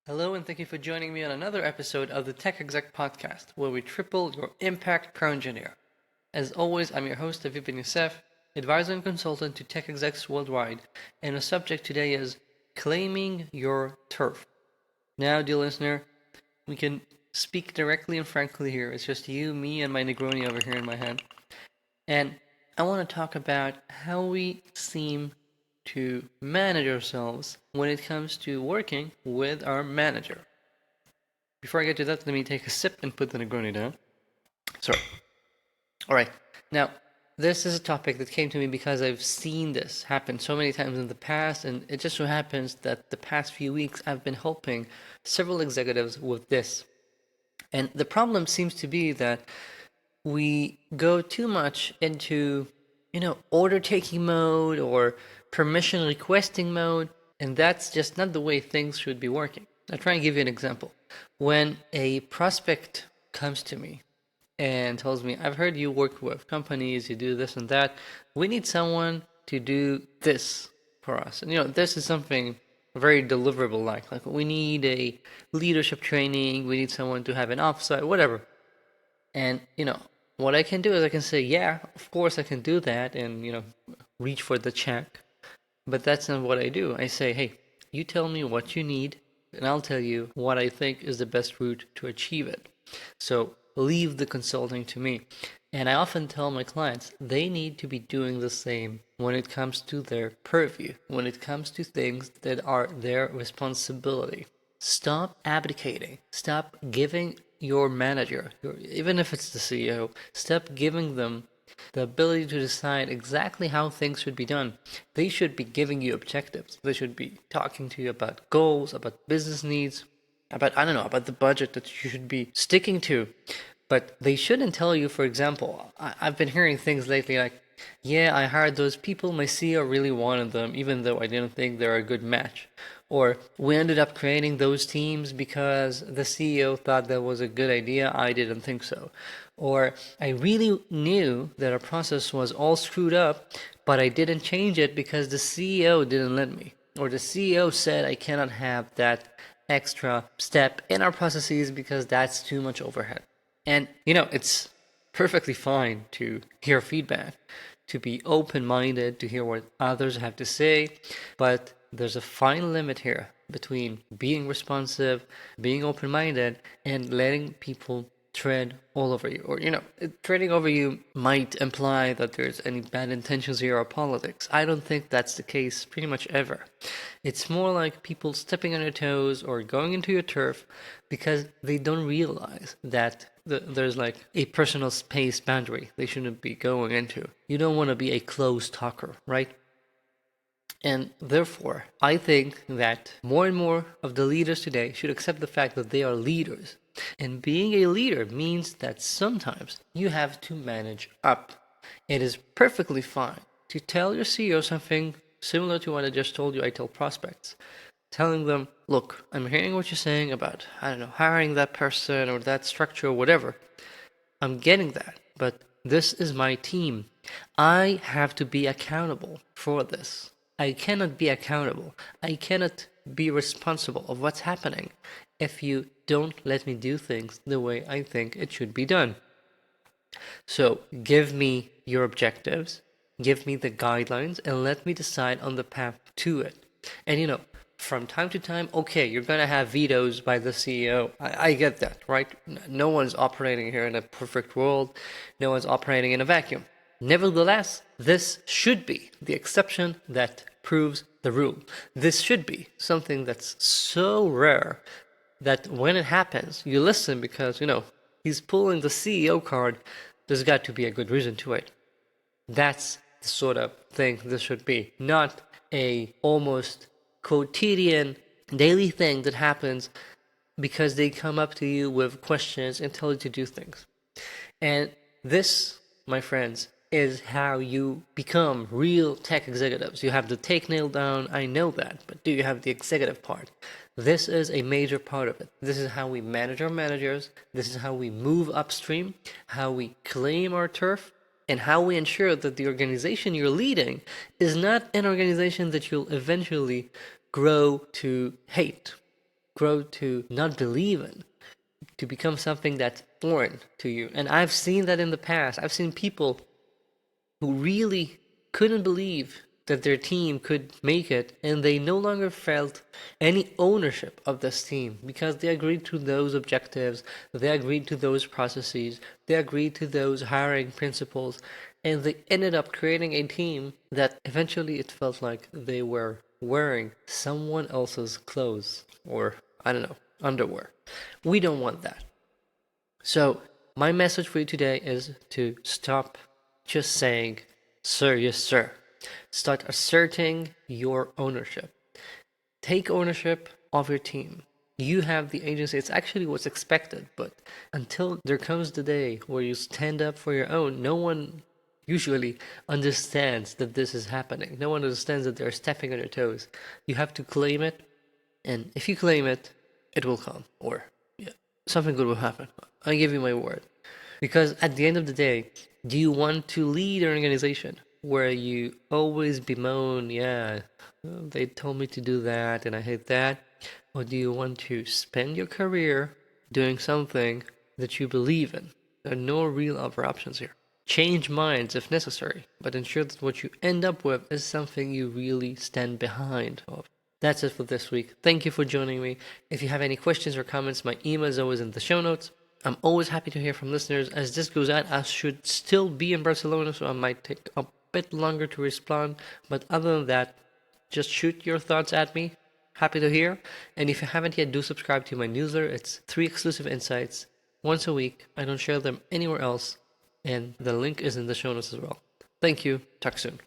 Hello, and thank you for joining me on another episode of the Tech Exec podcast, where we triple your impact per engineer. As always, I'm your host, Aviv Ben-Yosef, advisor and consultant to tech execs worldwide, and the subject today is claiming your turf. Now, dear listener, we can speak directly and frankly here. It's just you, me, and my Negroni over here in my hand. And I want to talk about how we seem to manage ourselves when it comes to working with our manager. Before I get to that, let me take a sip and put the Negroni down. Sorry. All right. Now, this is a topic that came to me because I've seen this happen so many times in the past, and it just so happens that the past few weeks I've been helping several executives with this. And the problem seems to be that we go too much into, order taking mode or permission requesting mode, and that's just not the way things should be working. I'll try and give you an example. When a prospect comes to me and tells me, I've heard you work with companies, you do this and that, we need someone to do this for us. And this is something very deliverable like we need a leadership training, we need someone to have an offsite, whatever. And what I can do is I can say, yeah, of course I can do that, and reach for the check. But that's not what I do. I say, hey, you tell me what you need, and I'll tell you what I think is the best route to achieve it. So leave the consulting to me. And I often tell my clients they need to be doing the same when it comes to their purview, when it comes to things that are their responsibility. Stop abdicating. Stop giving your manager, even if it's the CEO, stop giving them the ability to decide exactly how things should be done. They should be giving you objectives. They should be talking to you about goals, about business needs, about the budget that you should be sticking to. But they shouldn't tell you, for example, I've been hearing things lately like, yeah, I hired those people, my CEO really wanted them, even though I didn't think they're a good match. Or we ended up creating those teams because the CEO thought that was a good idea, I didn't think so. Or I really knew that our process was all screwed up, but I didn't change it because the CEO didn't let me. Or the CEO said I cannot have that extra step in our processes because that's too much overhead. And, it's perfectly fine to hear feedback, to be open-minded, to hear what others have to say, but there's a fine limit here between being responsive, being open-minded, and letting people tread all over you. Or, treading over you might imply that there's any bad intentions here or politics. I don't think that's the case pretty much ever. It's more like people stepping on your toes or going into your turf because they don't realize that there's like a personal space boundary they shouldn't be going into. You don't want to be a close talker, right? And therefore, I think that more and more of the leaders today should accept the fact that they are leaders. And being a leader means that sometimes you have to manage up. It is perfectly fine to tell your CEO something similar to what I just told you I tell prospects. Telling them, look, I'm hearing what you're saying about, hiring that person or that structure or whatever. I'm getting that, but this is my team. I have to be accountable for this. I cannot be accountable. I cannot be responsible of what's happening if you don't let me do things the way I think it should be done. So give me your objectives, give me the guidelines, and let me decide on the path to it. And from time to time, okay, you're going to have vetoes by the CEO. I get that, right? No one's operating here in a perfect world. No one's operating in a vacuum. Nevertheless, this should be the exception that proves the rule. This should be something that's so rare that when it happens, you listen because, he's pulling the CEO card. There's got to be a good reason to it. That's the sort of thing this should be, not a almost quotidian daily thing that happens because they come up to you with questions and tell you to do things. And this, my friends, is how you become real tech executives. You have the take nailed down, I know that, but do you have the executive part? This is a major part of it. This is how we manage our managers. This is how we move upstream, how we claim our turf, and how we ensure that the organization you're leading is not an organization that you'll eventually grow to hate. grow to not believe in, to become something that's foreign to you. And I've seen that in the past. I've seen people who really couldn't believe that their team could make it, and they no longer felt any ownership of this team because they agreed to those objectives, they agreed to those processes, they agreed to those hiring principles, and they ended up creating a team that eventually it felt like they were wearing someone else's clothes, or I don't know, underwear. We don't want that. So my message for you today is to stop just saying, sir, yes, sir. Start asserting your ownership. Take ownership of your team. You have the agency. It's actually what's expected. But until there comes the day where you stand up for your own, no one usually understands that this is happening. No one understands that they're stepping on your toes. You have to claim it. And if you claim it, it will come. Or something good will happen. I give you my word. Because at the end of the day, do you want to lead an organization where you always bemoan, they told me to do that and I hate that? Or do you want to spend your career doing something that you believe in? There are no real other options here. Change minds if necessary, but ensure that what you end up with is something you really stand behind of. That's it for this week. Thank you for joining me. If you have any questions or comments, my email is always in the show notes. I'm always happy to hear from listeners. As this goes out, I should still be in Barcelona, so I might take a bit longer to respond. But other than that, just shoot your thoughts at me. Happy to hear. And if you haven't yet, do subscribe to my newsletter. It's 3 exclusive insights once a week. I don't share them anywhere else. And the link is in the show notes as well. Thank you. Talk soon.